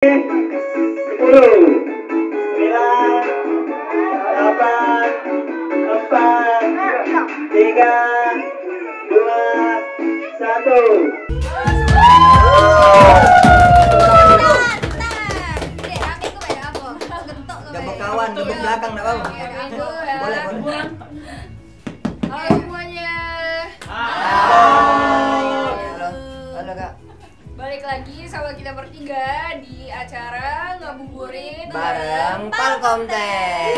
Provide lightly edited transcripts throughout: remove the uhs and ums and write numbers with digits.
10, 9, 8, 4, 3, 2, 1. Gabung kawan, gabung belakang enggak mau. Boleh, boleh. Halo semuanya. Halo. Halo, Kak. Balik lagi sama kita bertiga di acara ngabuburit Bareng Palkomtek.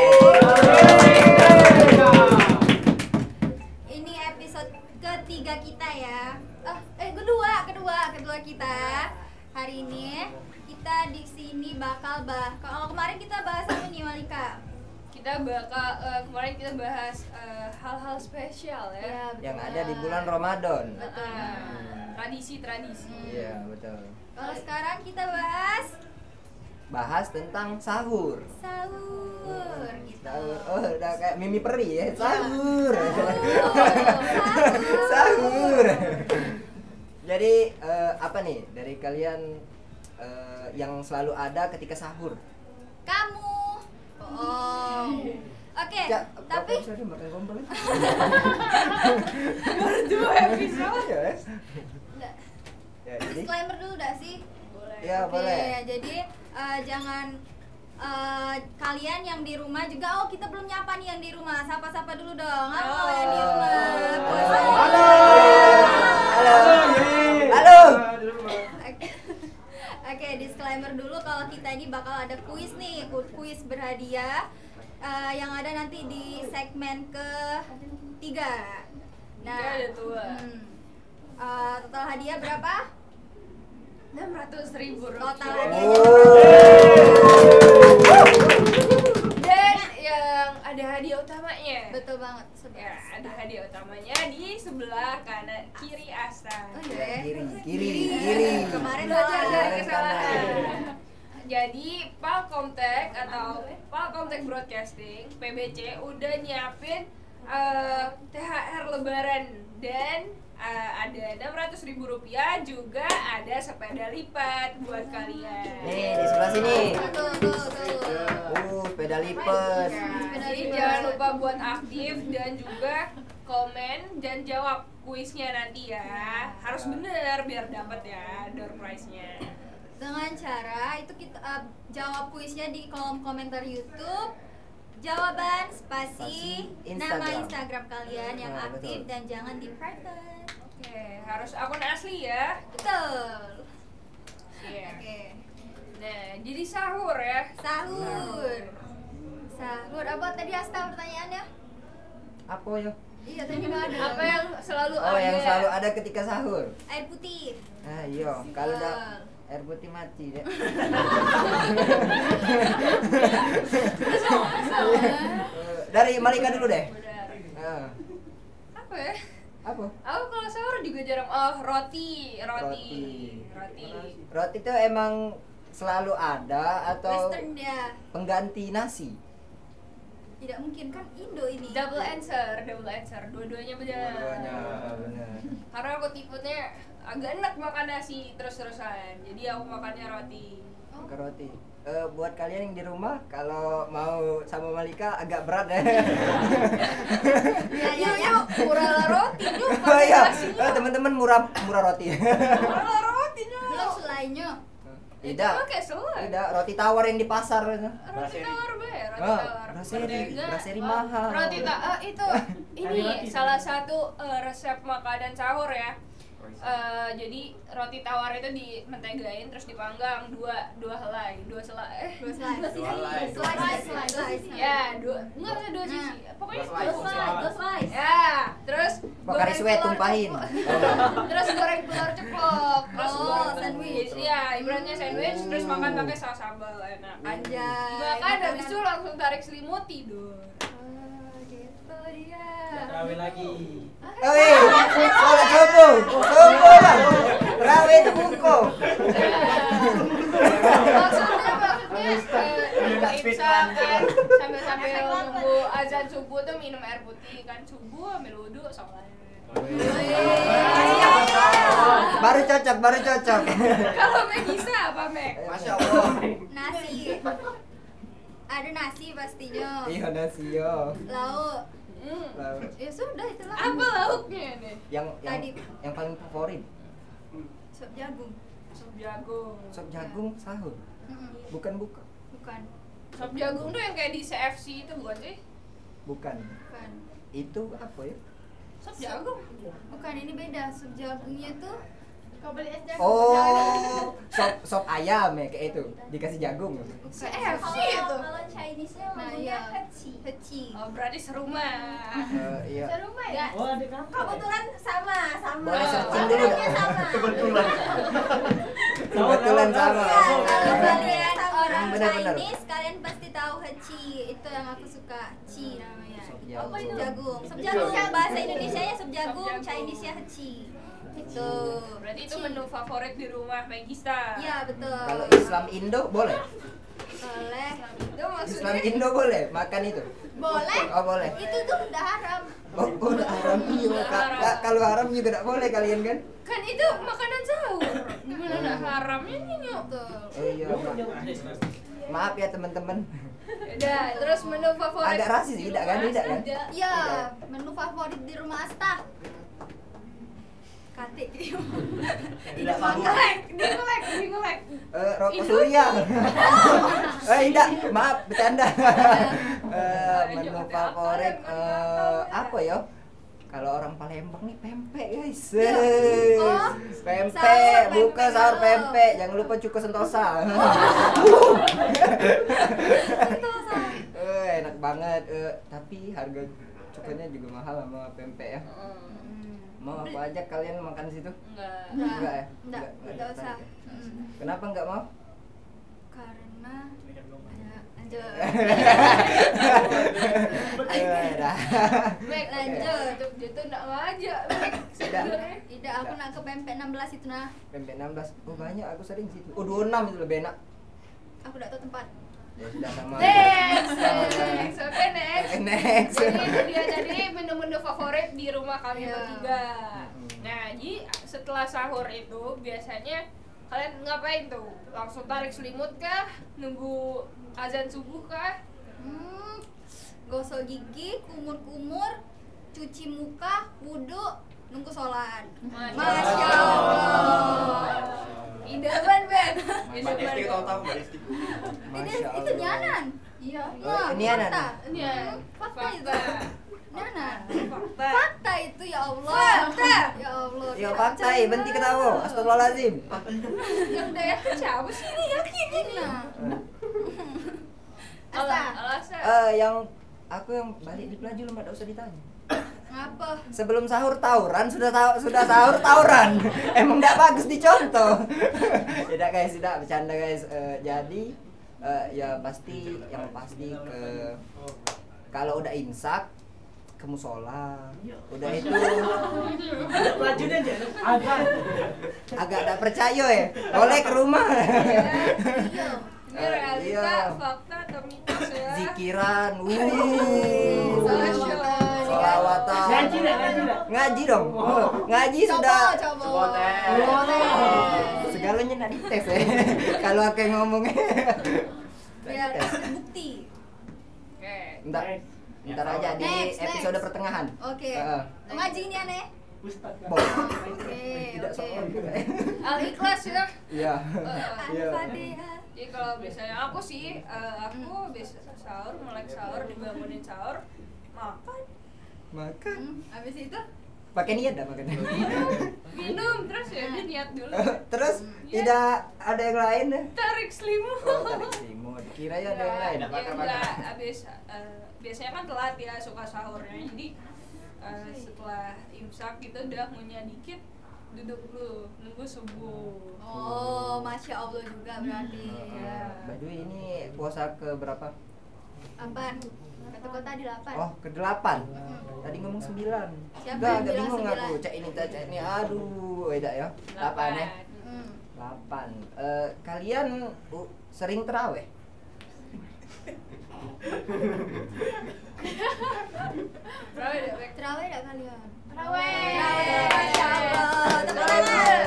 Ini episode ketiga kita ya. Kedua kita. Hari ini kita di sini bakal kalau kemarin kita bahas apa nih, Malika? kita bakal kemarin kita bahas hal-hal spesial ya. Ya, betul. Yang ada di bulan Ramadan. Tradisi-tradisi. Iya, betul. Kalau sekarang kita Bahas tentang sahur. sahur gitu. Sahur. Oh, udah kayak Mimi Peri ya. Sahur. Sahur. Sahur. Jadi apa nih dari kalian yang selalu ada ketika sahur? Kamu. Oh. Oke, Ya, tapi bisa makan gombal. Baru 2 episode. Ya, Nggak, ya, jadi disclaimer dulu dah sih. Boleh. ya Oke, boleh. jadi jangan kalian yang di rumah juga. Oh, kita belum nyapa nih yang di rumah. Sapa-sapa dulu dong. Halo yang di rumah. Halo. Halo. Halo. Oke, disclaimer dulu kalau kita ini bakal ada kuis nih, kuis berhadiah yang ada nanti di segmen ketiga. Tiga ada tua. Total hadiah berapa? 600.000 Total rupiah. hadiahnya Dan yang ada hadiah utamanya. betul banget. Ya, ada hadiah utamanya di sebelah kanan kiri Asta. Oh, iya. Kiri. Kemarin Belajar salah. dari Kemarin kesalahan. salah. Jadi Palkomtek atau Palkomtek Broadcasting PBC udah nyiapin THR Lebaran dan ada 600.000 rupiah, juga ada sepeda lipat buat kalian. Nih di sebelah sini. Tuh. Sepeda lipat. Jadi jangan lupa buat aktif dan juga komen dan jawab kuisnya nanti ya. Harus bener biar dapat ya door prize-nya. Dengan cara itu kita jawab kuisnya di kolom komentar YouTube. Jawaban spasi nama Instagram. Instagram kalian yang Nah, aktif betul. dan jangan di private. Oke, harus akun asli ya. Betul. Iya. Oke. Nah, jadi sahur ya. Sahur. Sahur apa tadi Asta pertanyaannya? Apa ya? Iya tadi nggak ada. Apa yang selalu Oh, ada? yang selalu ada ketika sahur. Air putih. Ah, iya. Kalau Betul. udah air putih mati deh. Dari Malika dulu deh. Benar. Ah, Apa ya? apa? Aku kalau sahur juga jarang. Oh, roti. Roti. Roti. Itu emang selalu ada atau Western dia. pengganti nasi? Tidak mungkin kan Indo ini. Double answer. Dua-duanya benar. Dua-duanya benar. Karena aku tipenya agak enak makan nasi terus-terusan. Jadi aku makannya roti. Ke roti. Buat kalian yang di rumah, kalau mau sama Malika agak berat ya. Ya. Murah roti juga. Oh iya, teman-teman murah roti. Murah roti Belum selainnya. Tidak. Pakai selai. Tidak, roti tawar yang di pasar. Roti tawar be, roti Oh, tawar. brasserie mahal. Roti itu ini salah satu resep makanan sahur ya. Jadi roti tawar itu dimentegain terus dipanggang dua helai. Slice. Ya, enggak bisa dua sisi. Pokoknya Dua slice. Ya, terus Pokari suwe tumpahin. Terus goreng telur ceplok, terus Oh, goreng sandwich. Iya, ibaratnya sandwich terus makan pakai saus sambal enak. Anjay. Makan habis itu langsung tarik selimut tidur. Gitu dia. Terawih lagi. Oh iya, sholat subuh lah. Terawih itu buku. Maksudnya buka imsak kan sambil nunggu azan subuh tuh minum air putih kan, subuh ambil wudhu sholat. Baru cocok. Kalau Megisa apa, Meg? Masya Allah. Nasi. Ada nasi pastinya. Iya nasi yo. Lauk. Lalu Ya sudah itulah. Apa lauknya nih? Tadi. yang paling favorit Sop jagung. Sop jagung. sop jagung sahur. Bukan buka. Bukan. Sop jagung tuh yang kayak di CFC itu bukan sih? Bukan. Bukan. Itu apa ya? Sop jagung. Bukan, ini beda. Sop jagungnya tuh Kau beli es jagung. Oh, sop ayam ya kayak itu. Dikasih jagung. CFC itu. Kalau Chinese-nya Nah, ngomongnya iya. heci. Oh, berarti serumah. Iya. Serumah ya? Oh, ada kamu. Kebetulan sama. Boleh searching dulu Orangnya nggak? sama. Kebetulan sama. Ya, kalau kalian orang Benar-benar. Chinese, kalian pasti tahu heci. Itu yang aku suka, ci namanya. Sop Apa itu? jagung. Sop jagung. Bahasa Indonesia ya sop Sop jagung, jagung. Chinese-nya heci. Itu. Berarti itu Heci. menu favorit di rumah Megista. Iya, betul. Kalau Islam Indo boleh? Boleh. Itu Islam maksudnya Indo boleh makan itu? Boleh. Oh boleh. Itu tuh udah haram. Oh udah haram iya. Udah haram. Kalau haram juga tidak boleh kalian kan? kan itu makanan sahur. Gimana ada haramnya nih, Nyok? Betul. Oh iya. Maaf ya teman-teman. Udah, terus menu favorit. Agak rasis di tidak kan? rumah Tidak kan? Asta. Iya, menu favorit di rumah Asta. Kate. Tidak mau. Ngulek. Rokok Itu. Surya. Tidak, maaf bercanda. Menu favorit apa ya? Kalau orang Palembang nih pempek guys. Oh, Pempek, sahur buka pempek. sahur pempek. Jangan lupa cuko sentosa. Enak banget. Tapi harga cukonya juga mahal sama pempek ya. Mau aku ajak kalian makan di situ? Enggak. Enggak ya? Enggak usah. tertarik ya? Kenapa enggak mau? Karena lanjut. Dah. Meg, Lanjut. Itu enggak ngajak, Meg. Sebenarnya. Tidak, aku nak ke pempek 16 itu nah. Pempek 16. Oh banyak aku sering situ. Oh 26 itu lebih enak. Aku tidak tahu tempat. Ya sudah sama. Next. Oke, Next. next. Jadi itu dia tadi menu-menu favorit di rumah kami Iya. bertiga. Nah, jadi setelah sahur itu biasanya kalian ngapain tuh? Langsung tarik selimut kah? Nunggu azan subuh kah? Gosok gigi, kumur-kumur, cuci muka, wudhu, nunggu sholat. Masya Allah. Idaman, Ben. Mbak Desti tahu Mbak Desti. Itu nyanan. Iya. Oh, ini nyanan. Fakta. Iya. Fakta itu. Nyanan. Fakta. Fakta itu ya Allah. Fakta. Ya Allah. Ya tidak fakta percaya. berhenti ketawa. Astagfirullahalazim. Yang udah yakin siapa sih ini yakin ini? Nah. Alasan. Yang aku yang balik di pelaju lu enggak usah ditanya. Apa? Sebelum sahur tawuran, sudah sahur tawuran. Emang enggak bagus dicontoh. Tidak guys, tidak bercanda guys. Jadi ya pasti ke kalau udah imsak ke musola. Udah itu Pelaju deh aja. agak tak percaya ya. Boleh ke rumah. Ini realita, Iya. fakta atau mitos ya? Zikiran. Sholawatan. Ngaji dah. Ngaji dong. Ngaji sudah. Coba. Segalanya nak dites ya. Kalau aku yang ngomongnya. Biar bukti. Oke. Ntar aja di Next. episode pertengahan. Oke. Heeh. Ngaji ini aneh. Boleh. Oke. Tidak sopan juga. Al-Ikhlas ya. Iya. Iya. Al-Fatihah. Jadi kalau misalnya aku sih, aku biasa sahur, melek sahur, dibangunin sahur, makan, Makan. Habis itu Pakai niat dah makan. minum, terus ya dia niat dulu. Terus tidak ada yang lain deh. Tarik selimut. Oh, tarik selimut. Kirain ada yang lain. Enggak, habis biasanya kan telat ya suka sahurnya. Jadi setelah imsak gitu udah ngunyah dikit, duduk dulu nunggu subuh. oh, Masya Allah juga berarti. By the way, ini puasa ke berapa? Apaan? Kata kota di 8. Oh, ke-8. Tadi ngomong 9. Siapa Udah yang agak bilang bingung 9? aku. Cek ini. Aduh, beda ya. 8 ya. 8. Kalian sering terawih? Terawih ya, Bek? Terawih enggak kalian? Masya Allah. Tepuk tangan.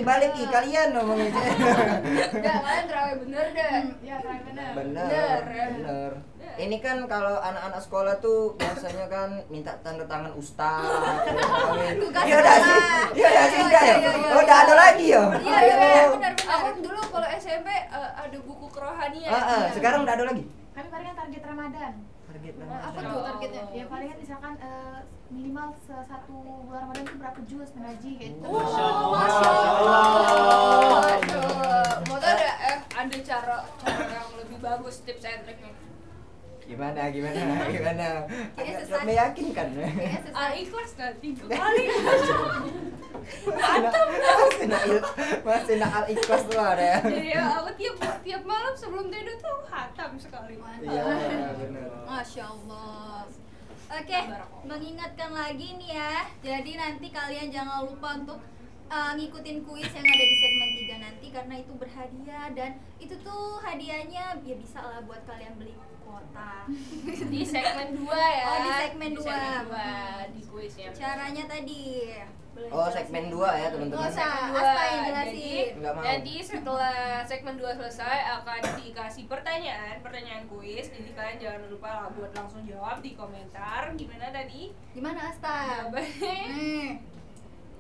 Balik kalian ngomongnya. Udah, kalian terawih bener deh. Ya, benar. Bener. Ini kan kalau anak-anak sekolah tuh biasanya kan minta tanda tangan ustaz. Tugas Iya udah sih. sekolah. Iya udah sih udah ya. Iya. Oh, udah ada lagi ya. Iya, benar. Aku dulu kalau SMP ada buku kerohanian. Sekarang udah ada lagi. Kami palingan target Ramadan. Target Apa tuh targetnya? Ya palingan misalkan minimal satu bulan Ramadan itu berapa juz mengaji gitu. Masya Allah. Mau tau ada cara yang lebih bagus tips and triknya. Gimana? Kayaknya Agak susah. meyakinkan. Ikhlas nanti 3 kali. Masih nak al-ikhlas tuh ada ya. Jadi aku tiap malam sebelum tidur tuh khatam sekali. Iya, benar. Masya Allah. Oke, mengingatkan lagi nih ya. Jadi nanti kalian jangan lupa untuk ngikutin kuis yang ada di segmen 3 nanti karena itu berhadiah dan itu tuh hadiahnya ya bisa lah buat kalian beli kuota. Di segmen 2 ya. Oh, di segmen 2. Di kuisnya. Caranya tadi. boleh Oh, jelasin. segmen 2 ya, teman-teman. Nggak usah. Segmen Asta yang dua. jelasin. Nggak mau. Jadi setelah segmen 2 selesai akan dikasih pertanyaan kuis. Jadi kalian jangan lupa lah buat langsung jawab di komentar. Gimana tadi? Gimana Asta? Jawabannya. Nih.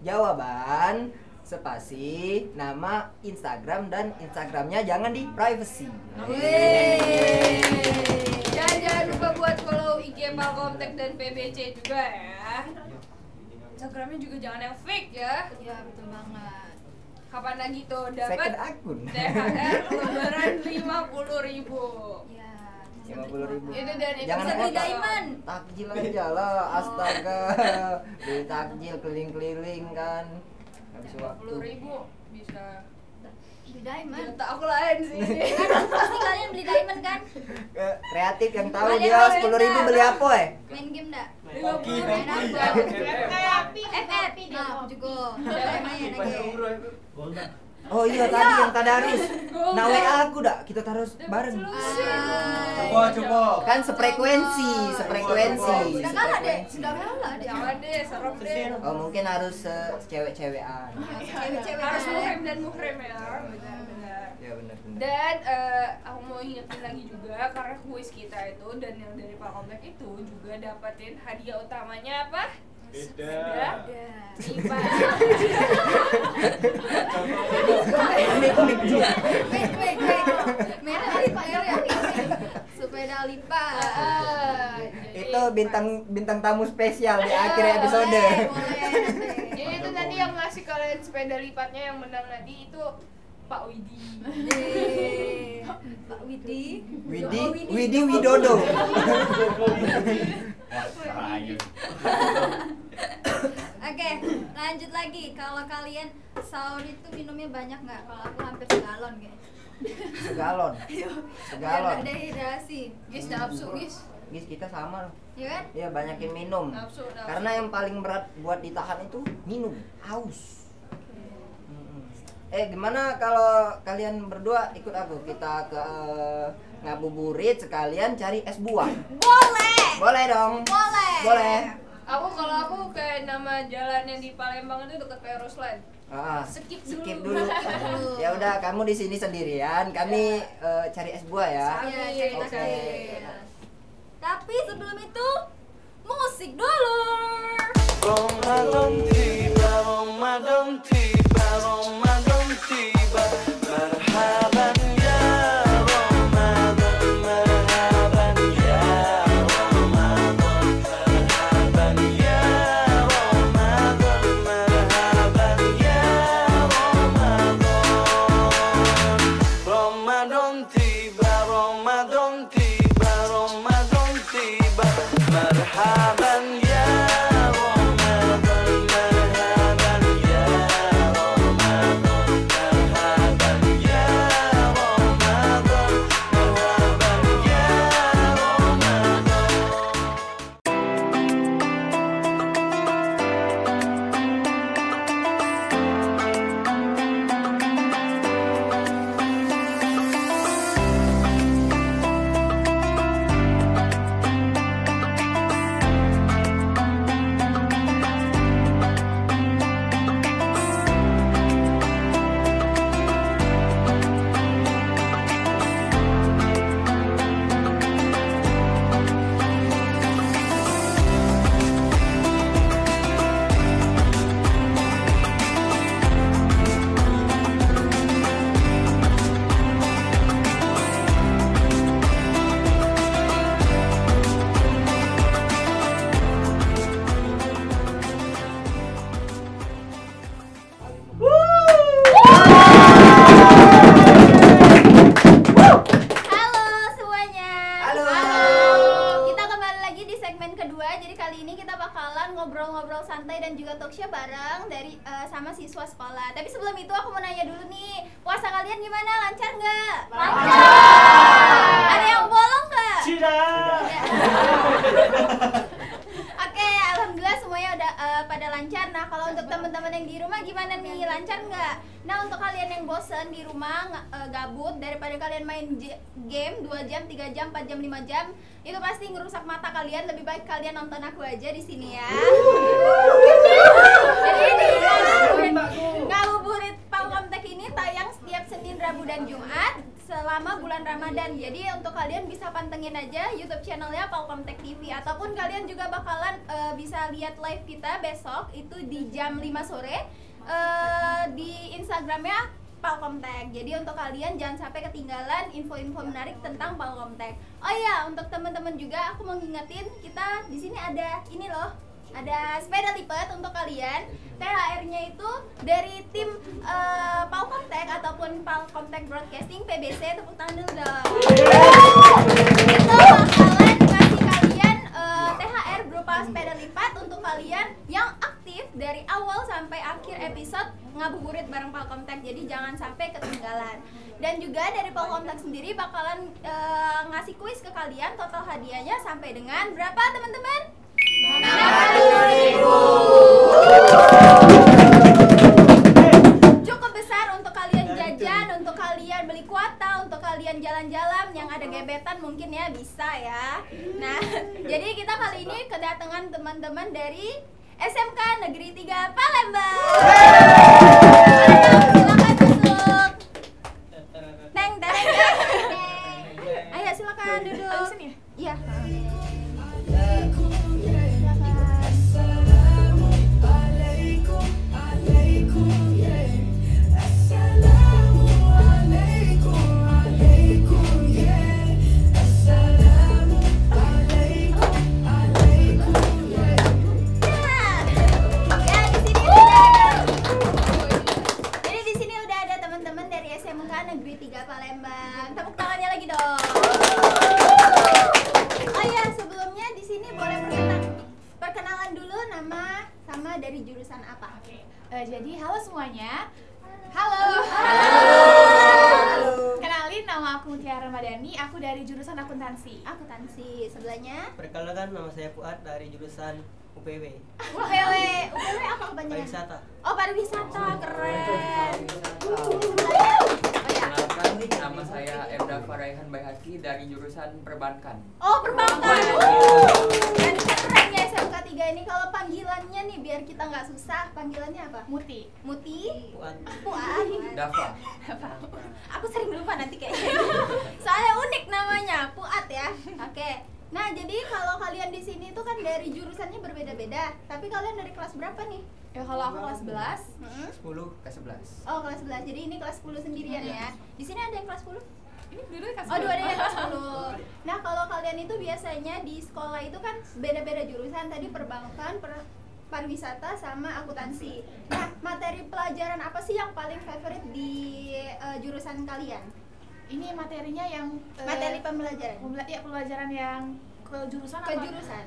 Jawaban spasi nama Instagram dan Instagramnya jangan di privacy. Wih. Jangan lupa buat follow IG Palkomtek dan PBC juga ya. Instagramnya juga jangan yang fake ya. Iya, betul banget. Kapan lagi tuh Second dapat akun. THR lebaran 50.000. Iya. 50.000. Itu dan Jangan Bisa beli lupa. diamond. Takjil aja lah, astaga. Beli takjil keliling-keliling kan. Habis waktu. 50.000 bisa. Beli diamond. Tak aku lain sih. Kan pasti kalian beli diamond kan? Kreatif yang tahu Ada dia yang 10.000 beli apa ya? Main game enggak? 50.000. Main apa? FF. FF. Nah, aku juga. Main lagi. Oh iya tadi yang tadarus. Nah WA aku dah, kita taruh bareng. Coba. Kan sefrekuensi. Sudah kalah deh. Sudah kalah deh. Jangan deh, serem deh. Oh mungkin harus cewek-cewekan. Cewek-cewek Harus aja. muhrim dan muhrim ya. Benar-benar. Ya benar. Dan aku mau ingetin lagi juga karena kuis kita itu dan yang dari Pak Komplek itu juga dapatin hadiah utamanya apa? Sepeda lipat. Unik juga. Wait. Merah ya. Sepeda lipat. Itu bintang tamu spesial di akhir episode. Boleh. Jadi itu nanti yang ngasih kalian sepeda lipatnya yang menang nanti itu Pak Widi. Pak Widi. Widi Widodo. Oke, lanjut lagi. Kalau kalian sahur itu minumnya banyak nggak? Kalau aku hampir segalon guys. Segalon. Biar ada hidrasi. Guys, nafsu guys. Guys, kita sama loh. Ya kan? Ya banyakin minum. Nafsu. Karena yang paling berat buat ditahan itu minum, haus. Gimana kalau kalian berdua ikut aku? Kita ke ngabuburit sekalian cari es buah. Boleh. Boleh dong. Boleh. Kalau aku kayak nama jalan yang di Palembang itu dekat Peros Line. Skip dulu. Ya udah, kamu di sini sendirian. Kami cari es buah ya. Iya, cari Oke. takjil. Tapi sebelum itu musik dulu. Ramadan tiba, Ramadan tiba, Ramadan tiba. Marhaban ya Ramadan, marhaban ya Ramadan, marhaban ya Ramadan, marhaban ya Ramadan. Ramadan tiba, Ramadan tiba, Ramadan tiba. Marhaban ya Ramadan, marhaban ya talkshow bareng dari sama siswa sekolah. Tapi sebelum itu aku mau nanya dulu nih, puasa kalian gimana? Lancar nggak? Lancar. Ada yang bolong nggak? Tidak. Oke, alhamdulillah semuanya udah pada lancar. Nah, kalau untuk teman-teman yang di rumah gimana nih? Lancar nggak? Nah, untuk kalian yang bosen di rumah gabut daripada kalian main game 2 jam, 3 jam, 4 jam, 5 jam, itu pasti ngerusak mata kalian. Lebih baik kalian nonton aku aja di sini ya. Jadi ini Ngabuburit Palkomtek ini tayang setiap Senin, Rabu dan Jumat selama bulan Ramadan. Jadi untuk kalian bisa pantengin aja YouTube channelnya Palkomtek TV, ataupun kalian juga bakalan bisa lihat live kita besok itu di jam 5 sore di Instagramnya Palkomtek. Jadi untuk kalian jangan sampai ketinggalan info-info menarik tentang Palkomtek. Oh iya, untuk teman-teman juga aku mau ngingetin, kita di sini ada ini loh. Ada sepeda lipat untuk kalian. THR-nya itu dari tim Palkomtek ataupun Palkomtek Broadcasting PBC. Tepuk tangan dulu dong. Itu bakalan kasih kalian THR berupa sepeda lipat untuk kalian yang aktif dari awal sampai akhir episode Ngabuburit bareng Palkomtek. Jadi jangan sampai ketinggalan. Dan juga dari Palkomtek sendiri bakalan ngasih kuis ke kalian. Total hadiahnya sampai dengan berapa teman-teman? 60.000. Cukup besar untuk kalian jajan, untuk kalian beli kuota, untuk kalian jalan-jalan yang ada gebetan mungkin ya bisa ya. Nah, jadi kita kali ini kedatangan teman-teman dari SMK Negeri 3 Palembang. Silakan duduk. Teng, tereng, ayo silakan duduk. Iya. Negeri 3 Palembang. Tepuk tangannya lagi dong. Oh ya, sebelumnya di sini boleh perkenalan dulu nama sama dari jurusan apa? Jadi halo semuanya. Halo. Kenalin, nama aku Mutiara Ramadhani. Aku dari jurusan akuntansi. Akuntansi. Sebelahnya? Perkenalkan, nama saya Fuad dari jurusan UPW. UPW apa kepanjangan? Pariwisata. Oh, pariwisata, keren. Kenalkan, nama saya Emda Faraihan Bayhaki dari jurusan perbankan. Oh, perbankan. Dan kerennya SMK 3 ini kalau panggilannya nih biar kita nggak susah, panggilannya apa? Muti. Muti? Fuad. Fuad. Dava. Aku sering lupa nanti kayaknya. Soalnya unik namanya, Fuad ya. Oke. Nah, jadi kalau kalian di sini tuh kan dari jurusannya berbeda-beda. Tapi kalian dari kelas berapa nih? Ya kalau aku kelas 11. 10 ke 11. Oh, kelas 11. Jadi ini kelas 10 sendirian ya. Di sini ada yang kelas 10? Ini dulu kelas 10. Oh, dua ada yang kelas 10. Nah, kalau kalian itu biasanya di sekolah itu kan beda-beda jurusan. Tadi perbankan, pariwisata sama akuntansi. Nah, materi pelajaran apa sih yang paling favorit di jurusan kalian? Ini materinya yang Materi pembelajaran. Pelajaran yang ke jurusan Ke apa? jurusan.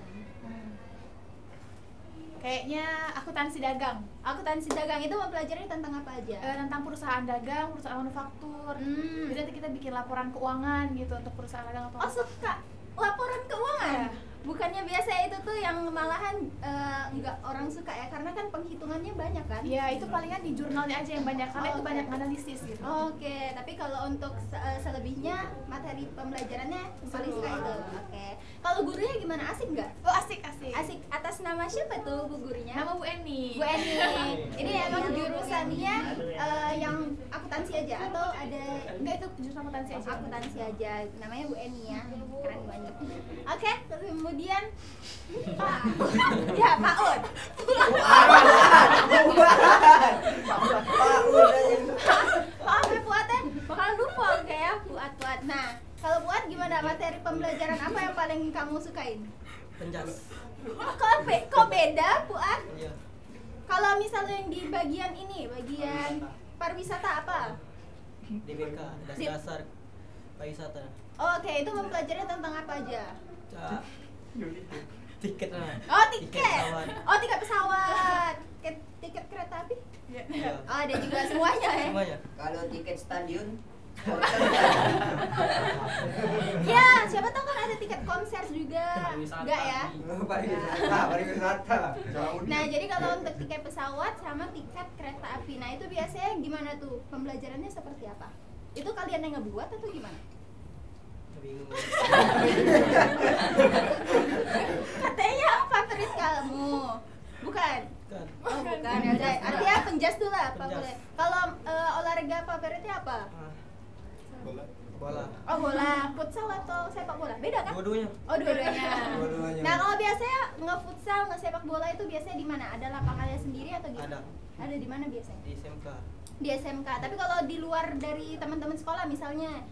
Kayaknya akuntansi dagang. Akuntansi dagang itu mempelajari tentang apa aja? Tentang perusahaan dagang, perusahaan manufaktur. Jadi nanti kita bikin laporan keuangan gitu untuk perusahaan dagang atau Oh, suka laporan keuangan? Ya. Bukannya biasa itu tuh yang malahan nggak orang suka ya, karena kan penghitungannya banyak kan? Ya, itu palingan di jurnalnya aja yang banyak, karena itu banyak analisis gitu. Oke, tapi kalau untuk selebihnya materi pembelajarannya paling suka itu. Oke. Kalau gurunya gimana? Asik nggak? Oh, asik. Asik. Atas nama siapa tuh bu gurunya? Nama Bu Eni. Bu Eni. Ini emang jurusannya yang akuntansi aja atau ada? Enggak, itu jurusan akuntansi aja. Akuntansi aja. Namanya Bu Eni ya. Keren banget. Oke, kemudian Pak. Ya, Pak Ud. Maaf ya Fuad ya, bakal lupa kayak Fuad. Nah, kalau Fuad gimana, materi pembelajaran apa yang paling kamu sukain? Penjas. Kok beda Fuad? Iya. Kalau misalnya yang di bagian ini, bagian pariwisata apa? DBK, dasar pariwisata. Oke, itu mempelajari tentang apa aja? Tiket lah. Oh, tiket. pesawat. Oh, tiket pesawat. tiket kereta api? Iya. Oh, ada juga semuanya ya. Semuanya. Kalau tiket stadion Ya, siapa tahu kan ada tiket konser juga. Enggak ya? pariwisata. Nah, jadi kalau untuk tiket pesawat sama tiket kereta api, nah itu biasanya gimana tuh? Pembelajarannya seperti apa? Itu kalian yang ngebuat atau gimana? Bingung. Katanya favorit kamu. Bukan? Kan. Oh, bukan. Ya udah. Artinya penjas dulu lah, apa Penjas. boleh. Kalau olahraga favoritnya apa? Bola. Oh, bola. Futsal atau sepak bola? Beda kan? Dua-duanya. Oh, dua-duanya. Dua-duanya. Nah, kalau biasanya nge-futsal, nge-sepak bola itu biasanya di mana? Ada lapangannya sendiri atau gimana? Ada. Ada di mana biasanya? Di SMK. Di SMK. Tapi kalau di luar dari teman-teman sekolah misalnya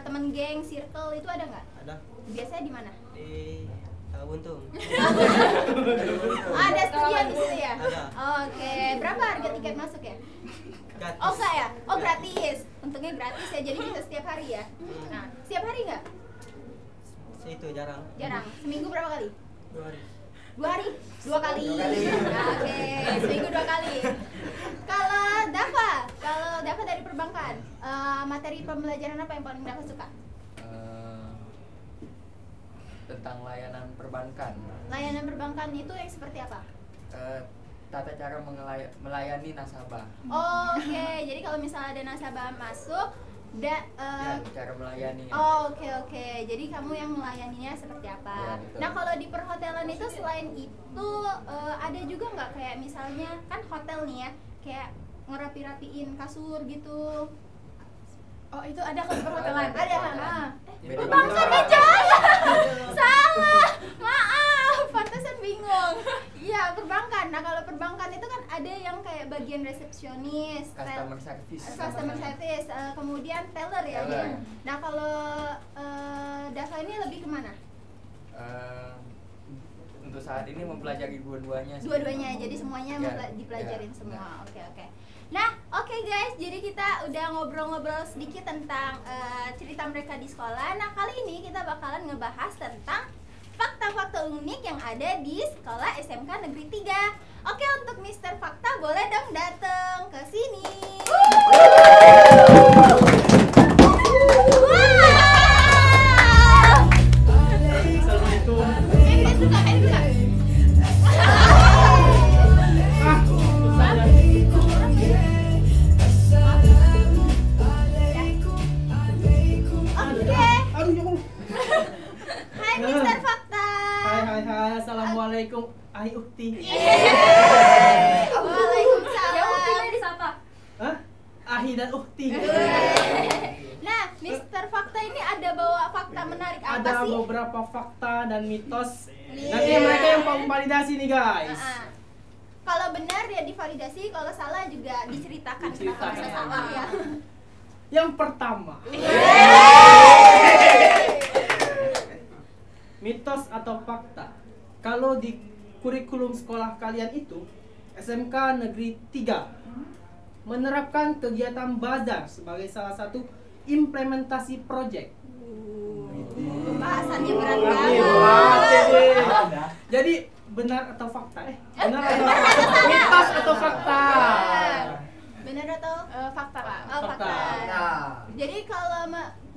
teman geng, circle itu ada nggak? Ada. Biasanya di mana? Di Buntung. Ada studio di situ ya? Ada. Oke. Berapa harga tiket masuk ya? Gratis. Oh enggak ya? Oh gratis. Untungnya gratis ya. Jadi bisa setiap hari ya. Nah, setiap hari nggak? Itu jarang. Jarang. Seminggu berapa kali? 2 hari. 2 hari? 2 kali. Dua kali. Nah, oke, seminggu 2 kali. Kalau Dava dari perbankan, materi pembelajaran apa yang paling Dava suka? Tentang layanan perbankan. Layanan perbankan itu yang seperti apa? Tata cara melayani nasabah. Oh, oke, jadi kalau misalnya ada nasabah masuk, Ya, cara melayani. oke. Jadi kamu yang melayaninya seperti apa? Ya, betul. Nah, kalau di perhotelan itu selain itu ada juga nggak kayak misalnya kan hotel nih ya, kayak ngerapi-rapiin kasur gitu. Oh, itu ada kalau di perhotelan. Ada. Beda. Perbankan aja. Salah. Maaf, pantesan bingung. Iya, perbankan. Nah, kalau perbankan itu kan ada yang kayak bagian resepsionis, Customer service. kemudian teller ya. Teller. Jadi, nah, kalau Dava ini lebih kemana? Untuk saat ini mempelajari dua-duanya. sih. Dua-duanya, jadi semuanya Ya, dipelajarin ya, semua. Oke. Nah, oke guys, jadi kita udah ngobrol-ngobrol sedikit tentang cerita mereka di sekolah. Nah, kali ini kita bakalan ngebahas tentang fakta-fakta unik yang ada di sekolah SMK Negeri 3. Oke, untuk Mr. Fakta boleh dong datang ke sini. Hai Mr. Fakta. Hai. Assalamualaikum. Ai Ukti. Waalaikumsalam. Ya, Uktinya disapa. Hah? Ahi dan Ukti. Nah, Mr. Fakta ini ada bawa fakta menarik apa Ada sih? beberapa fakta dan mitos. Iya. Nanti mereka yang validasi nih guys. Kalau benar ya divalidasi, kalau salah juga diceritakan kenapa bisa salah ya. Yang pertama, mitos atau fakta. Kalau di kurikulum sekolah kalian itu SMK Negeri 3 menerapkan kegiatan bazar sebagai salah satu implementasi proyek. Pembahasannya berat Berat banget. nih. Jadi benar atau fakta? Benar atau fakta? Mitos atau fakta? Benar atau Fakta, Kak. oh, fakta. Fakta. Jadi kalau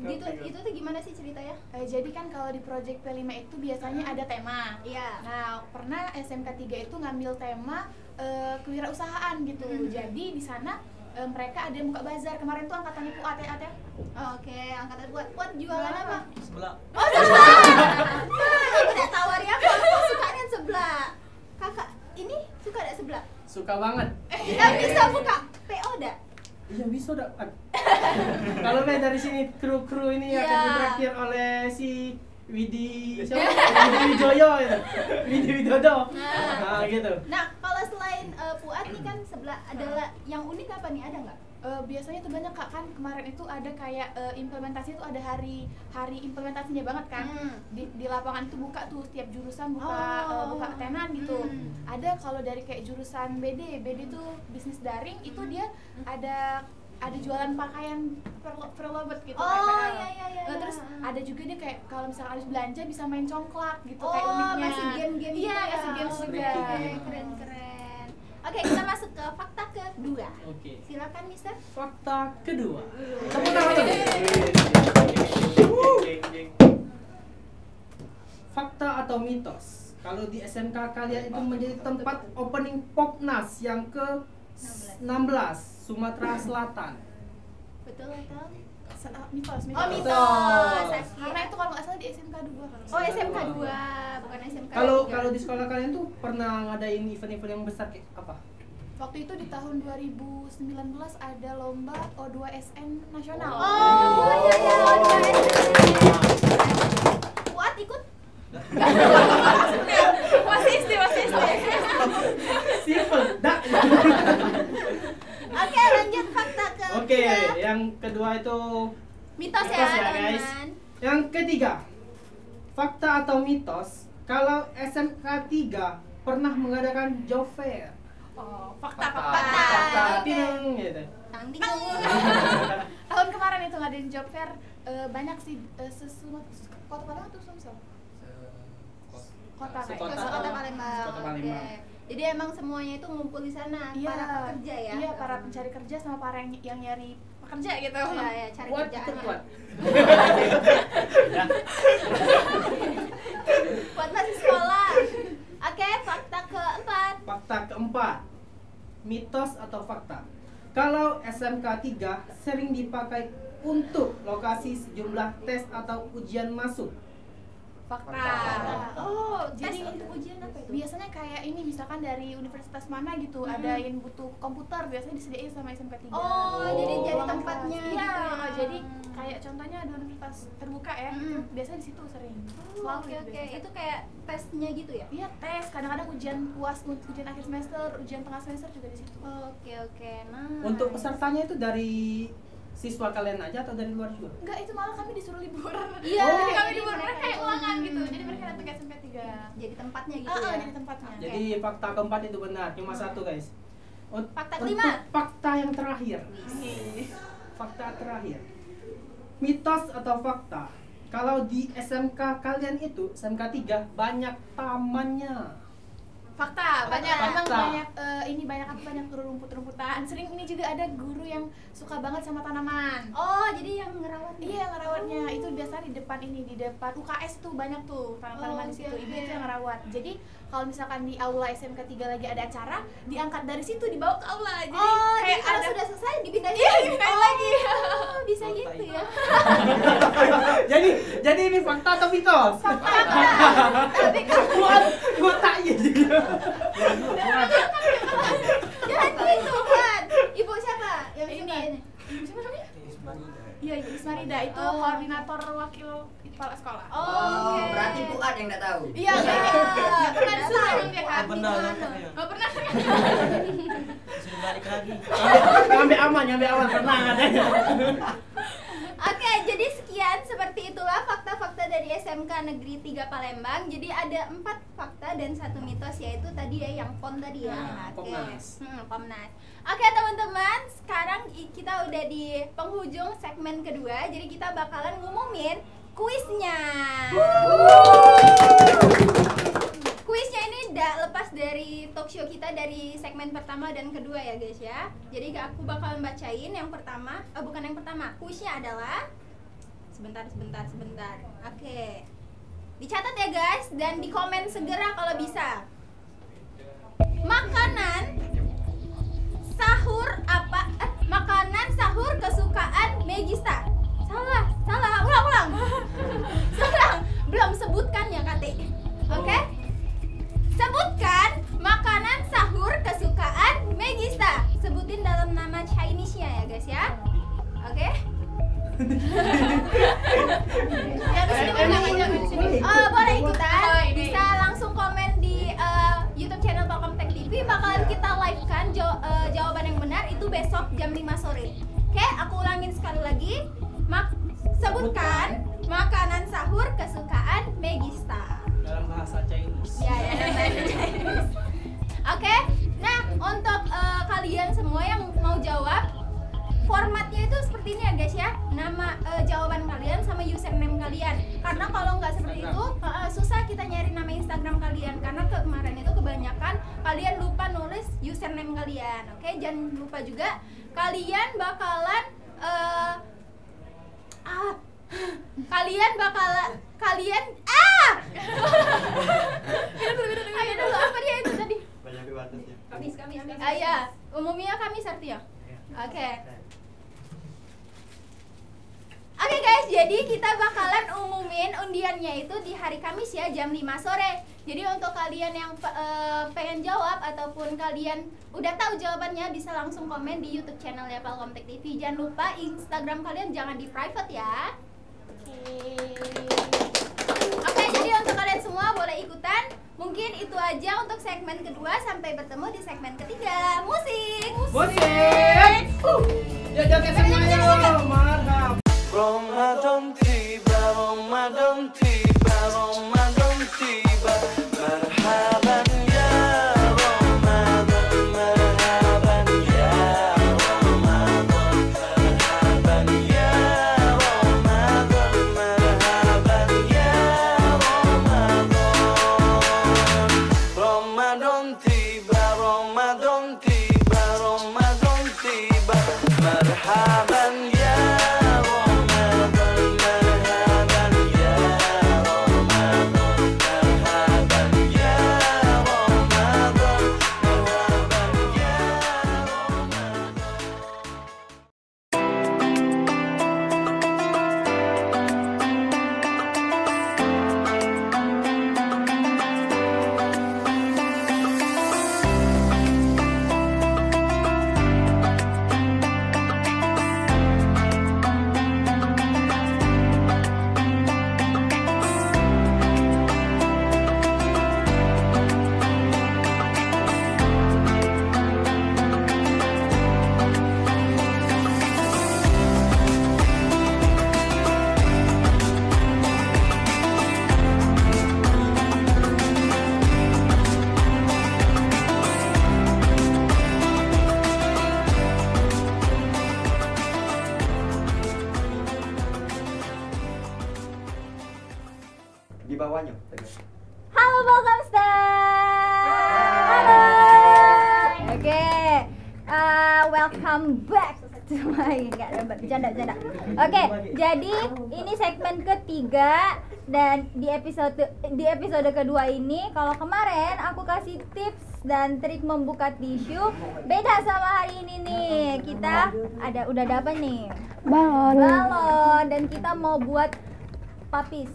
gitu itu tuh gimana sih ceritanya? Jadi kan kalau di Project P5 itu biasanya ada tema. Iya. Nah, pernah SMK 3 itu ngambil tema kewirausahaan gitu. Jadi di sana mereka ada yang buka bazar. Kemarin tuh angkatannya Puat ya. Oke, angkatan buat jualan apa? Sebelah. Oh, sebelah. Udah tawari apa? Aku sukanya sebelah. Kakak ini suka ada sebelah? Suka banget. Kita bisa buka PO dah. Iya bisa dah. Kalau dari sini kru ini Iya. akan ditraktir oleh si Widi siapa? Widi Wijoyo ya. Widi Widodo. Nah, gitu. Nah, kalau selain Puat nih kan sebelah adalah yang unik apa nih, ada nggak? Biasanya tuh banyak, Kak. Kan kemarin itu ada kayak implementasi itu ada hari implementasinya banget kan. Di lapangan itu buka tuh setiap jurusan buka tenan gitu. Ada kalau dari kayak jurusan BD tuh bisnis daring itu dia ada jualan pakaian perlobet gitu. Oh, kayak iya. Terus ada juga dia kayak kalau misalnya habis belanja bisa main congklak gitu Oh, kayak uniknya. masih game-game Iya, gitu ya? masih games juga. Oke, keren. Oke, kita masuk ke fakta kedua. Oke. Silakan, Mister. Fakta kedua. Tepuk tangan. Fakta atau mitos? Kalau di SMK kalian itu menjadi tempat opening Popnas yang ke-16 Sumatera Selatan. Betul atau? Mitos. Oh, mitos. Karena itu kalau nggak salah di SMK 2 kan. Oh, SMK 2, bukan SMK 3. Kalau di sekolah kalian tuh pernah ngadain event-event yang besar kayak apa? Waktu itu di tahun 2019 ada lomba O2SN nasional. Oh, iya, Kuat ikut? Masih SD. Simple, dak. Oke, lanjut fakta ke Oke, yang kedua itu mitos ya, guys. teman-teman. Yang ketiga, fakta atau mitos? Kalau SMK 3 pernah mengadakan job fair. Oh, fakta. Ting gitu. Tahun kemarin itu ngadain job fair banyak sih Kota Palembang atau Sumsel? Kota Palembang. Kota Palembang. Oke. Jadi emang semuanya itu ngumpul di sana, Iya. para pekerja ya. Iya, para pencari kerja sama para yang nyari pekerja gitu. Iya, cari Kuat, kerjaan. kuat. Buat masih sekolah. Oke, fakta keempat. Fakta keempat, mitos atau fakta? Kalau SMK 3 sering dipakai untuk lokasi sejumlah tes atau ujian masuk. Fakta. Oh, Jadi tes untuk ujian apa itu? biasanya kayak ini misalkan dari universitas mana gitu ada yang butuh komputer biasanya disediain sama SMK 3. Oh, jadi Ruangan tempatnya kelas. gitu Iya, ya. jadi kayak contohnya ada universitas terbuka ya. Biasanya di situ sering. Selalu Oke, itu oke. biasanya. Itu kayak tesnya gitu ya? Iya, tes, kadang-kadang ujian UAS, ujian akhir semester, ujian tengah semester juga di situ. Oke, oke. Nah. Untuk pesertanya itu dari siswa kalian aja atau dari luar juga? Enggak, itu malah kami disuruh libur. Iya, Jadi kami jadi libur mereka kayak mereka ulangan gitu. Jadi mereka datang ke SMK 3. Jadi tempatnya gitu ya. Jadi tempatnya. Jadi fakta keempat itu benar, cuma satu guys. Fakta Untuk kelima. fakta yang terakhir. Fakta terakhir. Mitos atau fakta? Kalau di SMK kalian itu, SMK 3 banyak tamannya. Fakta, banyak Fakta. emang banyak ini banyak rumput-rumputan. Sering ini juga ada guru yang suka banget sama tanaman. Oh, jadi yang ngerawatnya. Iya, ngerawatnya itu biasa di depan UKS tuh banyak tuh tanaman di situ. Ibu itu yang ngerawat. Jadi kalau misalkan di aula SMK 3 lagi ada acara, diangkat dari situ dibawa ke aula. Jadi Oh, kayak jadi kalau ada sudah selesai dipindahin. Iya, dipindahin lagi. Oh, bisa gitu ya. jadi ini fakta atau mitos? Tapi kan Gua tak iya. jangan gitu kan. Ibu siapa? Yang Ini. suka ini. Siapa namanya? Iya, Ibu Ismarida itu koordinator wakil kepala sekolah. Oh, oke. Berarti Fuad yang nggak tahu. Iya, kayaknya nggak pernah disuruh emang dia kan. Benar. Nggak pernah. Sudah balik lagi. Nyampe aman, tenang adanya. Oke, jadi sekian seperti itulah fakta-fakta dari SMK Negeri 3 Palembang. Jadi ada 4 fakta dan 1 mitos, yaitu tadi ya yang POM tadi ya. Oke. Pomnas. Pomnas. Oke teman-teman, sekarang kita udah di penghujung segmen kedua. Jadi kita bakalan ngumumin kuisnya. Kuisnya ini tidak lepas dari talk show kita dari segmen pertama dan kedua ya guys ya. Jadi aku bakal bacain yang pertama, bukan yang pertama. Kuisnya adalah sebentar. Oke. Dicatat ya guys dan di komen segera kalau bisa. Makanan sahur kesukaan Megista. Salah. Ulang. Salah. Belum sebutkan ya, Kati. Oke? Sebutkan makanan sahur kesukaan Megista. Sebutin dalam nama Chinese-nya ya, guys ya. Oke? Ya, di sini mana aja di sini. Boleh ikutan. Oh, ini. Bisa langsung komen di YouTube channel Telkom Tech TV. Bakalan kita live-kan jawaban yang benar itu besok jam 5 sore. Oke, aku ulangin sekali lagi. Sebutkan makanan sahur kesukaan Megista. Dalam bahasa Chinese. Ya, dalam bahasa Chinese. Oke, nah untuk kalian semua yang mau jawab, formatnya itu seperti ini ya guys ya. Nama jawaban kalian sama username kalian. Karena kalau nggak seperti itu susah kita nyari nama Instagram kalian. Karena kemarin itu kebanyakan kalian lupa nulis username kalian. Oke, jangan lupa juga kalian bakalan Ayo dulu, apa dia itu tadi? Banyak batas ya. Kamis. Ya, umumnya Kamis artinya. Oke. Oke guys, jadi kita bakalan umumin undiannya itu di hari Kamis ya, jam 5 sore. Jadi untuk kalian yang pengen jawab ataupun kalian udah tahu jawabannya, bisa langsung komen di YouTube channelnya Palkomtek TV. Jangan lupa Instagram kalian jangan di private ya. Oke, jadi untuk kalian semua boleh ikutan. Mungkin itu aja untuk segmen kedua. Sampai bertemu di segmen ketiga. Musik. Joget semuanya. Mantap. Ramadan tiba, Ramadan tiba, Ramadan tiba. Marhaban ya Ramadan, marhaban ya Ramadan, marhaban ya Ramadan, marhaban ya Ramadan. Ramadan tiba, Ramadan tiba, Ramadan tiba. Marhaban ya Di bawahnya. Halo Palkomster. Halo. Oke. Welcome back to my bercanda. Oke, jadi ini segmen ketiga dan di episode kedua ini, kalau kemarin aku kasih tips dan trik membuka tisu, beda sama hari ini nih. Kita udah ada apa nih? Balon dan kita mau buat papis.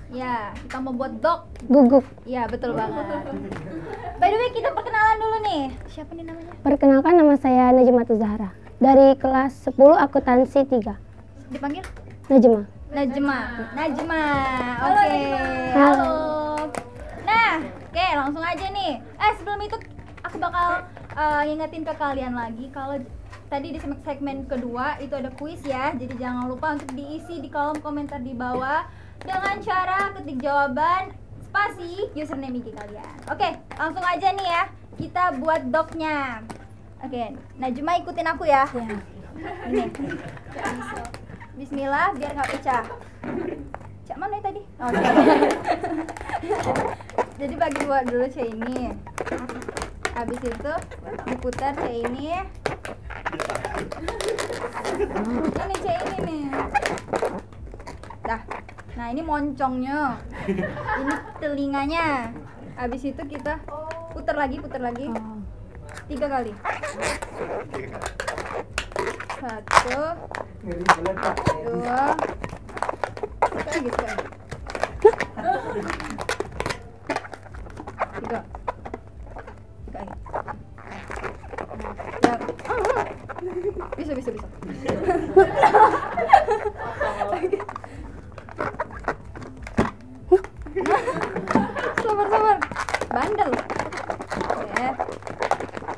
Ya, kita mau buat dog Guguk. Ya, betul banget. By the way, kita perkenalan dulu nih. Siapa nih namanya? Perkenalkan, nama saya Najma Zahra. Dari kelas 10 akuntansi 3. Dipanggil? Najma. Oke. Halo. Nah, oke, langsung aja nih. Sebelum itu aku bakal ngingetin ke kalian lagi kalau tadi di segmen kedua itu ada kuis ya. Jadi jangan lupa untuk diisi di kolom komentar di bawah dengan cara ketik jawaban spasi username IG kalian. Oke, langsung aja nih ya. Kita buat dognya. Oke, Najma ikutin aku ya. Ini. Bismillah biar nggak pecah. Cak mana tadi? Oke. Jadi bagi dua dulu C ini. Habis itu diputar C ini. Ini C ini nih. Dah. Nah, ini moncongnya. Ini telinganya. Habis itu kita putar lagi. 3 kali. 1 2 lagi 3. Bisa. Sabar. Bandel. Oke.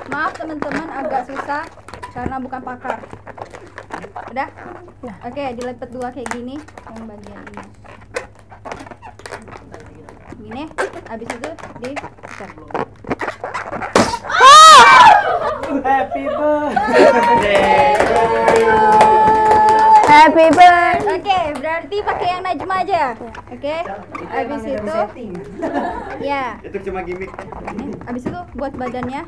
Maaf teman-teman, agak susah karena bukan pakar. Udah? Oke, dilepet 2 kayak gini yang bagian ini. Gini, habis itu dipecat. Happy birthday. Happy birthday. Oke, berarti pakai yang Najma aja. Oke. Habis itu ya. Itu cuma gimmick. Habis itu buat badannya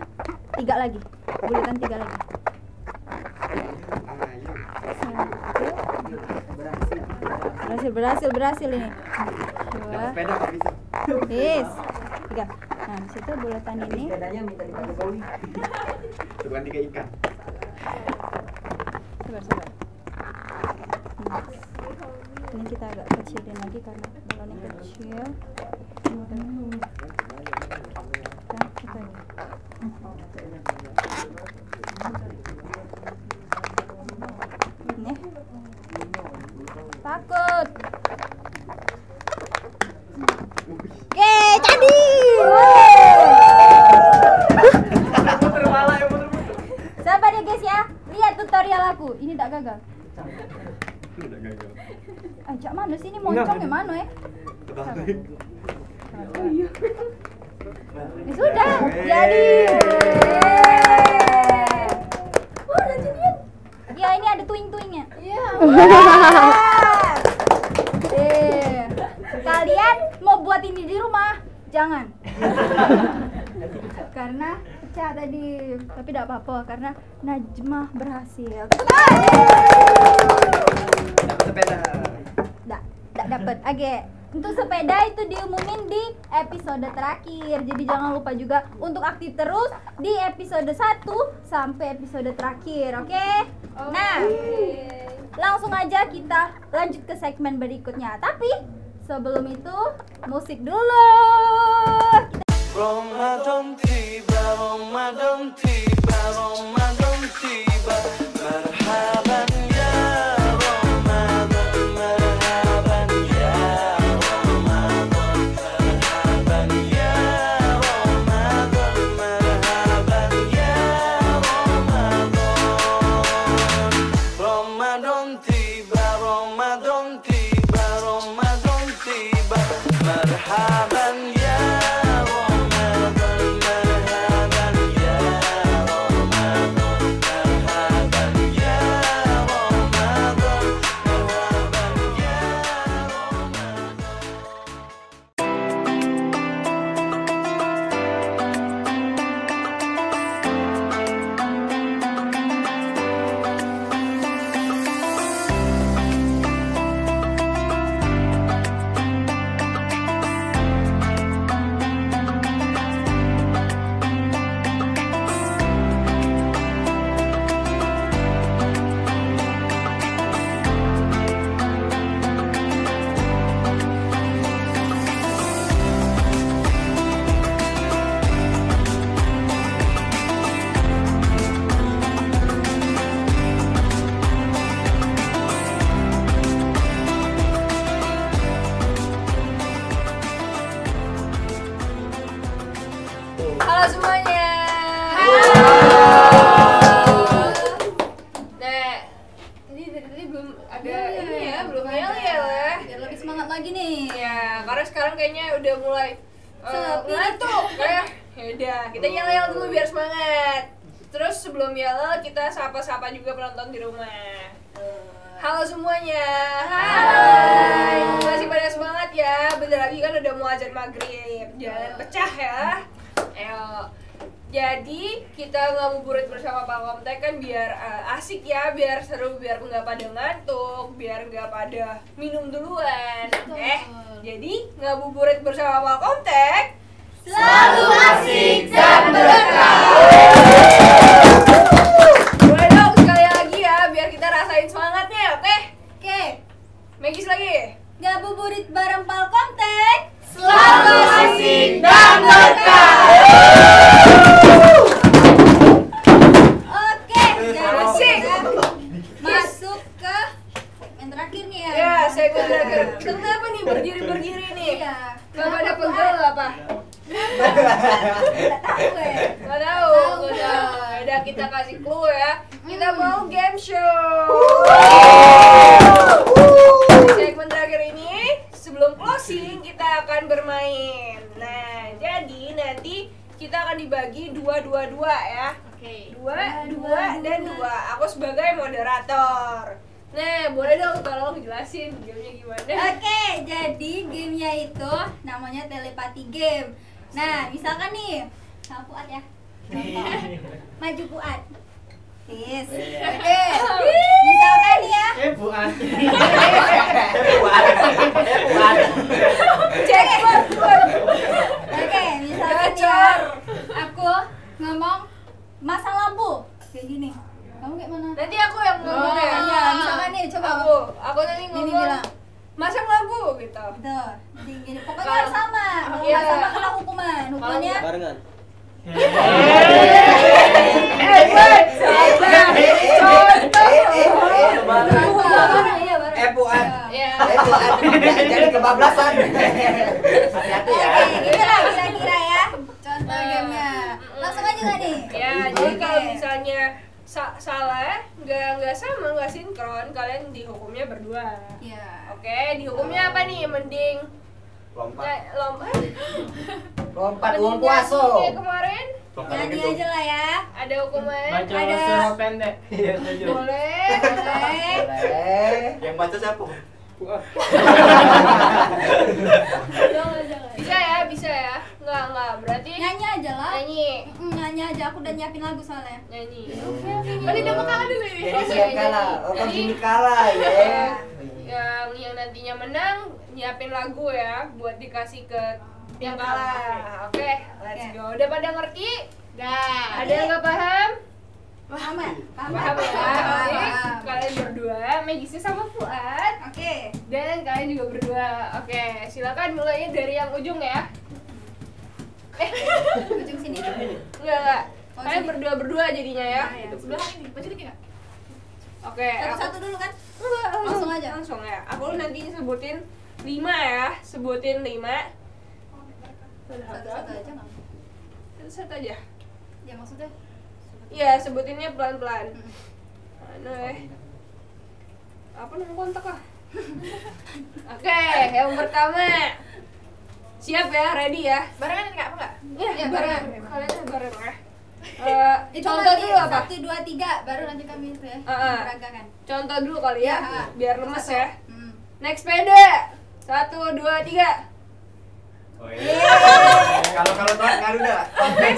3 lagi. Bulatan 3 lagi. Berhasil ini. 2. Sepeda kok bisa. Yes. 3. Nah, habis itu bulatan ini. Sepedanya minta dipakai Bowi. Bukan 3 ikan. Sabar. Ini kita agak kecilin lagi karena balonnya kecil. Nah, kita ini. Takut. Oke, jadi. Sabar ya guys ya. Lihat tutorial aku. Ini tak gagal. Ajak mana sih ini moncong yang mana ya? Sudah jadi. Udah jadian. Ya ini ada tuing-tuingnya. Iya. Kalian mau buat ini di rumah? Jangan. Karena pecah tadi, tapi tidak apa-apa karena Najma berhasil. Sepeda. Tak dapat. Oke. Untuk sepeda itu diumumin di episode terakhir. Jadi jangan lupa juga untuk aktif terus di episode 1 sampai episode terakhir, oke? Nah, langsung aja kita lanjut ke segmen berikutnya. Tapi sebelum itu musik dulu. Ramadan tiba, Ramadan tiba, Ramadan tiba. Marhaban ya Ramadan, marhaban ya Ramadan, marhaban ya Ramadan, marhaban ya Ramadan. Ramadan tiba, Ramadan tiba, Ramadan tiba. Marhaban ya Halo semuanya. Nah, ini dari tadi belum ada ini ya, belum yel ya. Biar lebih semangat lagi nih. Ya, karena sekarang kayaknya udah mulai Sepi. ngantuk. Ya udah, kita yel dulu biar semangat. Terus sebelum yel kita sapa-sapa juga penonton di rumah. Halo semuanya. Hai. Masih pada semangat ya. Bentar lagi kan udah mau azan maghrib. Jangan pecah ya. Ayo. Jadi kita ngabuburit bersama Pak Komtek kan biar asik ya, biar seru, biar nggak pada ngantuk, biar nggak pada minum duluan. Jadi ngabuburit bersama Pak Komtek Selalu asik dan berkah. Boleh dong sekali lagi ya, biar kita rasain semangatnya, oke? Oke. Megis lagi. Ngabuburit bareng Pak Komtek. Selalu asik dan berkah. Oke, jadi Asik. kita masuk ke segmen terakhir nih ya. Ya, saya terakhir. Kenapa nih berdiri nih? Iya. Gak pada pegel apa? Nggak tahu ya. Gak tahu. Udah kita kasih clue ya. Kita mau game show. Di segmen terakhir ini, sebelum closing kita akan bermain. Nah, jadi nanti kita akan dibagi 2-2-2 ya. Oke. 2, 2, dan 2. Aku sebagai moderator. Nah, boleh dong tolong jelasin gamenya gimana? Oke, jadi gamenya itu namanya telepati game. Nah, misalkan nih, sama Fuad ya. Contoh, maju Fuad. Yes. Oke. Misalkan nih ya. Buat. Cek buat. Oke, misalkan nih ya. Aku ngomong masang lampu kayak gini. Kamu kayak mana? Nanti aku yang ngomong ya. Iya, misalkan nih coba. Aku nanti Ini ngomong. bilang. Masang lampu gitu. Gitu. Jadi gini. Pokoknya harus sama. Kalau Iya. nggak sama kena hukuman. Hukumannya Barengan. Puan. Iya. Jadi kebablasan. Hati-hati ya. Oke, gitu lah kira-kira ya. Contoh gamenya. Langsung aja nggak nih? Ya, jadi Oke. kalau misalnya salah, nggak sama, nggak sinkron, kalian dihukumnya berdua. Iya. Oke, dihukumnya apa nih? Mending lompat. Lompat Mending uang puasa. kayak kemarin. Nyanyi aja lah ya. Ada hukuman. Baca Ada. surat pendek. Iya, setuju. Boleh. Boleh. Boleh. Yang baca siapa? Bisa ya, bisa ya. Nggak. Berarti Nyanyi aja lah. nyanyi. Nyanyi aja. Aku udah nyiapin lagu soalnya. Nyanyi. Oh, ini udah kalah dulu ini. Jadi siap kalah. Oh, kan gini kalah ya. Yang nantinya menang nyiapin lagu ya buat dikasih ke yang kalah. Oke, let's Oke. go. Udah pada ngerti? Dah. Ada yang nggak paham? Paham ya? Paham ya? Paham. Oke, kalian berdua, Megisnya sama Fuad, Oke. dan kalian juga berdua. Oke, silakan mulainya dari yang ujung ya. Ujung sini. Enggak. Oh, Kalian sini. berdua-berdua jadinya ya. Sebelah ini baca dikit nggak? Oke, Satu-satu dulu kan? Enggak, Langsung aja. Langsung ya. Aku nanti sebutin 5 ya. Sebutin 5. Satu-satu aja nggak? Satu aja. Ya maksudnya. Iya, sebutinnya pelan-pelan. Mana apa nama kontak ah? Oke, yang pertama. Siap ya, ready ya? Barengan nggak apa nggak? Iya, bareng. Kalian bareng ya. Itu Contoh nanti dulu apa? 1, 2, 3 baru nanti kami itu ya. Peragakan. Contoh dulu kali ya, Ya, biar lemes ya. Hmm. Naik sepeda. 1, 2, 3. Kalau telat ngaruh dah. Oke,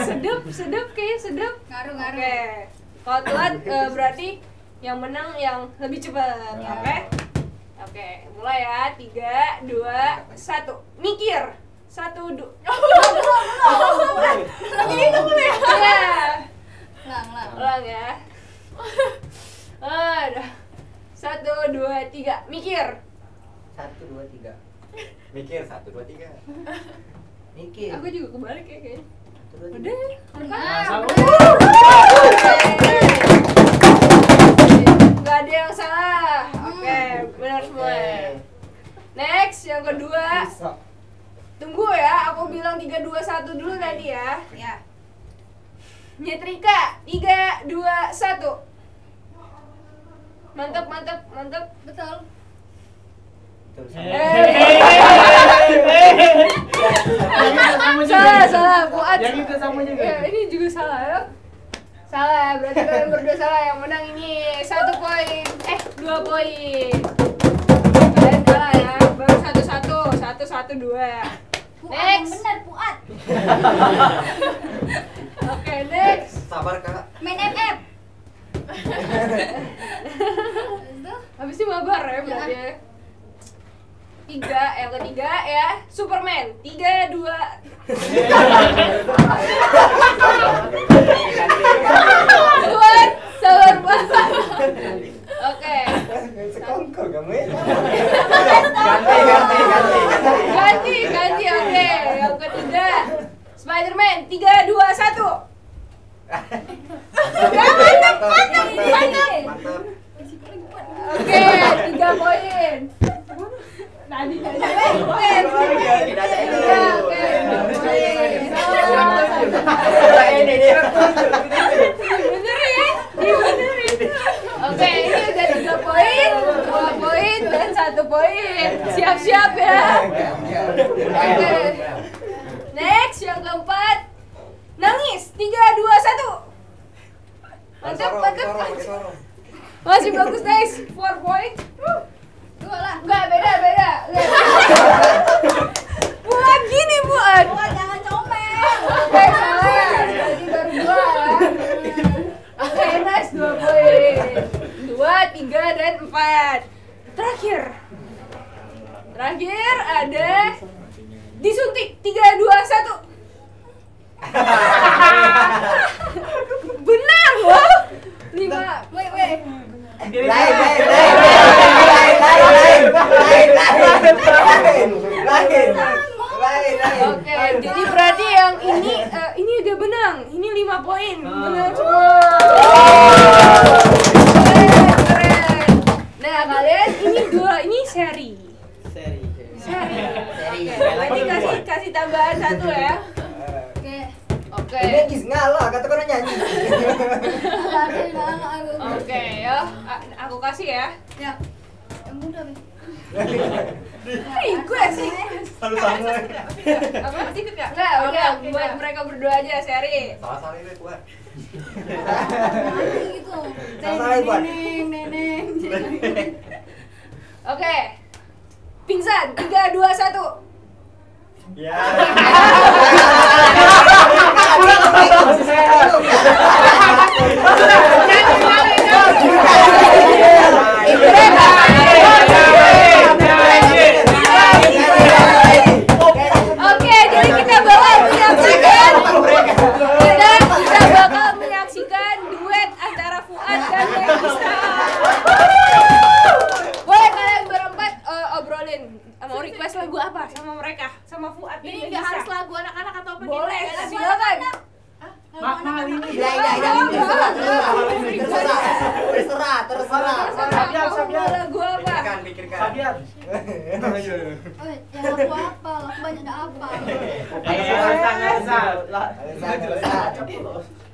sedep kayaknya sedep. Ngaruh. Oke. Kalau telat berarti yang menang yang lebih cepat. Oke? Oke, mulai ya. 3, 2, 1. Mikir. 1, 2. Jadi itu boleh. Iya. Ulang. Ulang ya. Aduh. 1, 2, 3. Mikir. 1, 2, 3. Mikir 1, 2, 3. Mikir. Aku juga kebalik ya kayaknya. 1, 2, 3. Udah. Sama. Gak ada yang salah. Oke, benar semua. Next, yang kedua. Tunggu ya, aku bilang 3, 2, 1 dulu tadi ya. Ya. Nyetrika. 3, 2, 1. Mantap. Betul. Salah. Fuad. Yang itu sama juga. Ya, ini juga salah ya. Salah, berarti kalian berdua salah. Yang menang ini 1 poin. 2 poin. Kalian salah ya. Baru 1-1. 1-1, 2. Fuad Next. yang benar, Fuad. Oke, next. Sabar Kak. Main FF. Habis ini mabar ya berarti ya. 3, yang ketiga ya, Superman. 3, 2. Buat sabar banget. Oke. Sekongkol kamu ya. Ganti. Oke. Yang ketiga, Spiderman. 3, 2, 1. Mantap. Oke, 3 poin. Tadi Tidak ada itu. Oke, ini udah 3 poin, 2 poin, dan 1 poin. Siap-siap ya. Oke. Next, yang keempat. Nangis. 3, 2, 1. Mantap. Masih bagus guys. 4 point. 2 lah. Enggak, beda. Buat gini, buat. Buat jangan comel. Oke, salah. Jadi baru 2. Oke, nice 2 poin. 2, 3, dan 4. Terakhir ada disuntik 3, 2, 1. Benar loh. 5. Wait. Lain. Oke, jadi berarti yang ini udah benang. Ini 5 poin. Benar semua. Keren. Nah, kalian ini seri. Berarti kasih tambahan 1 ya. Oke. Ini Gis ngalah, kata kau nyanyi. Oke, ya. Aku kasih ya. Ya. Yang mudah, Be. Request sih. Harus sama. Apa masih ikut Kak? Enggak, udah buat mereka berdua aja seri. Salah ini buat. Gitu. Salah buat. Neneng. Oke. Pingsan 3, 2, 1. Ya. Oke, jadi kita bakal menyaksikan duet antara Fuad dan Melisa. Boleh kalian berempat obrolin mau request lagu apa sama mereka, sama Fuad dan Ini Melisa. nggak harus lagu anak-anak atau apa? Boleh, gitu? silakan. Mahal ini. Terserah. Mau lagu apa? Pikirkan. Fabian. Yang lagu apa? Lagu banyak gak apa.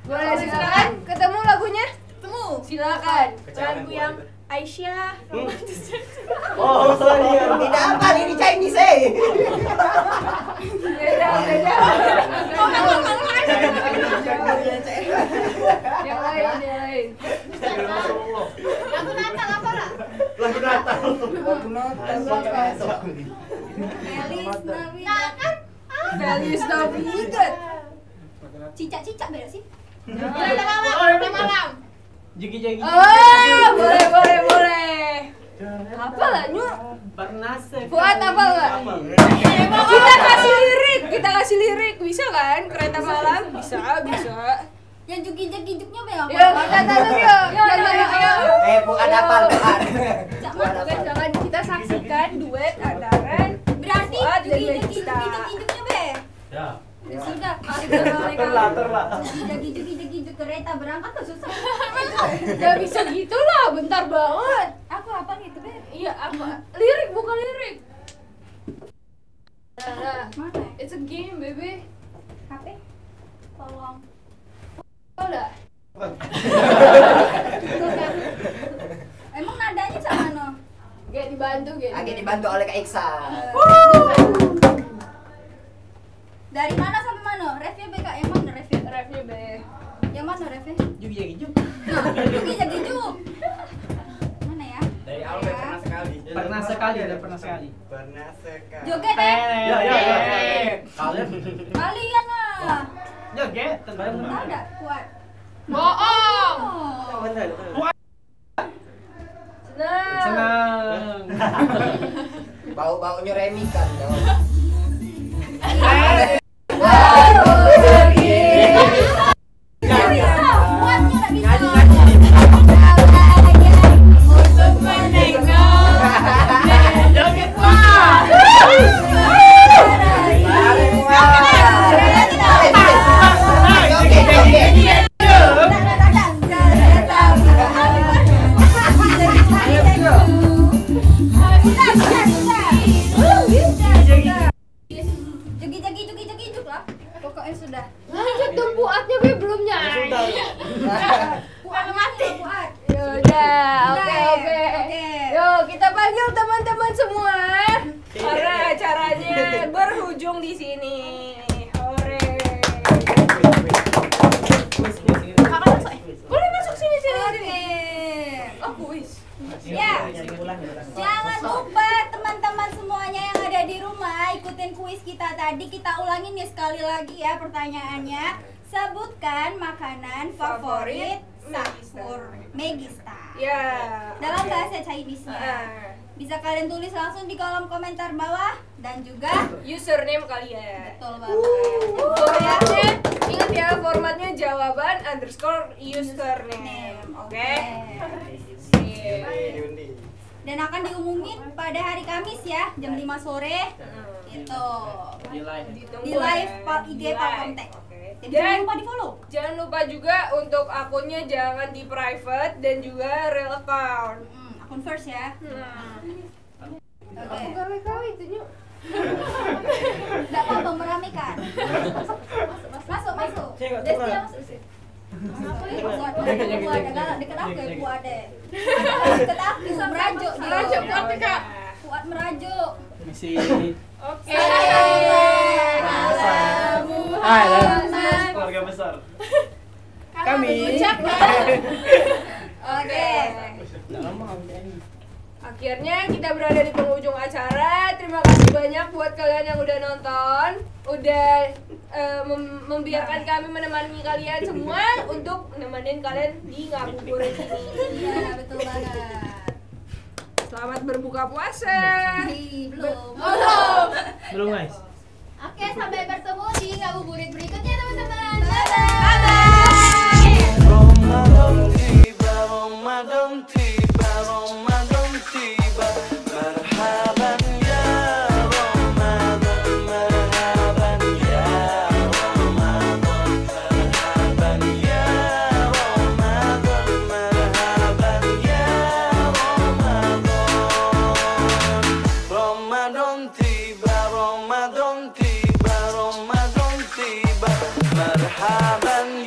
Boleh, silakan. Ketemu lagunya? Temu. Silakan. Lagu yang Aisyah. Oh, sorry. Tidak apa ini Chinese Beda. Yang lain. Lagu Natal apa lah? Lagu Natal. Feliz Feliz Navidad. Cicak beda sih. Kereta malam. Jegi. Oh, boleh. Apa lah, Nyu? Pernah Fuad apa enggak? Kita kasih lirik, bisa kan? Kereta malam, bisa. Yang jugi-jugnya be apa? Ya, yuk. Bukan apa. Jangan kita saksikan duet antara Berarti Fuad dan jugi-jugnya Melisa. be. Ya. Ya sudah, Terlah. jugi-jugi kereta berangkat tuh susah. Gak bisa gitu lah, bentar banget. Aku apa gitu be? Iya, apa? Lirik bukan lirik. Nah, Mana? it's a game, baby. HP? Tolong. Udah. Emang nadanya sama no? Gak dibantu. Lagi dibantu oleh Kak Iksan. Dari mana sampai mana? Refnya be Kak, yang mana refnya? Refnya be. Yang mana refnya? Jugi. Nah, jugi jadi juk. Mana ya? Dari awal pernah sekali. Pernah sekali. Joget ya? Ya. Kalian lah. Joget. Tahu enggak? Kuat. Bohong. Oh. Bener. Senang. Bau-baunya Remi kan. Jugi-jugi lah. Pokoknya sudah. Lanjut tuh Fuadnya be belum nyanyi. Puan mati. Yaudah, oke. Oke. Yuk, kita panggil teman-teman semua. Karena acaranya berujung di sini. Hore. Boleh masuk sini. Oke. Aku. ngikutin kuis kita tadi, kita ulangin nih sekali lagi ya pertanyaannya. Sebutkan makanan favorit sahur Megista. Ya. Dalam bahasa Chinese-nya. Bisa kalian tulis langsung di kolom komentar bawah dan juga username kalian. betul banget. Formatnya, ingat ya, formatnya jawaban underscore username. Oke? Sip. Dan akan diumumin pada hari Kamis ya, jam 5 sore. Itu. Di live IG Palkomtek. Jadi jangan lupa di follow. Jangan lupa juga untuk akunnya jangan di private dan juga real account. Akun first ya. Aku gawe-gawe itu nyuk. Enggak apa-apa meramaikan. Masuk. Desti masuk sih. Deket aku ya, Puat deh. Deket aku, merajuk dia. Merajuk, Puat Kak. Puat merajuk. Misi. Oke. Keluarga besar. Kami. Oke. Akhirnya kita berada di penghujung acara. Terima kasih banyak buat kalian yang udah nonton, udah membiarkan kami menemani kalian semua untuk nemenin kalian di ngabuburit ini. Iya, betul banget. Selamat berbuka puasa. Belum guys. Oke, sampai bertemu di ngabuburit berikutnya teman-teman. Ramadan tiba, Ramadan tiba, Ramadan tiba. Marhaban ya Ramadan, marhaban ya Ramadan, marhaban ya Ramadan, marhaban ya Ramadan. Ramadan tiba, Ramadan tiba, Ramadan tiba. Marhaban